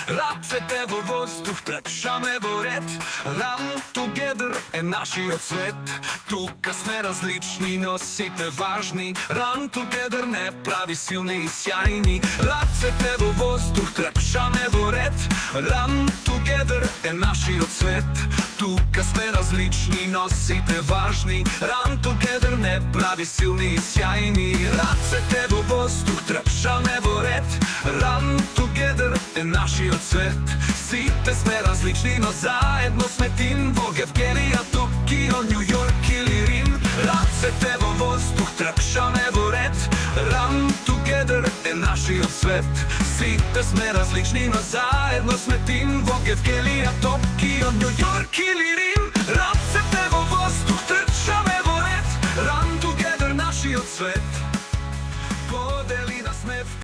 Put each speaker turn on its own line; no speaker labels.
Ръцете във въздух, тръпшаме в ред. Run together е нашият свет. Тук сме различни, но сите важни. Run together не прави силни и сяйни. Ръцете във въздух, тръпшаме в ред. Run together е нашият свет. Тук сме различни, но сите важни. Run together не прави силни и сяйни. Ръцете във въздух, тръпшаме в ред. Run together е нашият свет. Сите сме различни, но заедно сме тим. В Евгения, Токио, Ню Йорк или Рим. Ръцете във въздух, тръпшаме в ред. Run together е нашият свет. Сите сме различни, но заедно сме тим. В Евгения, Токио, Ню Йорк или Рим.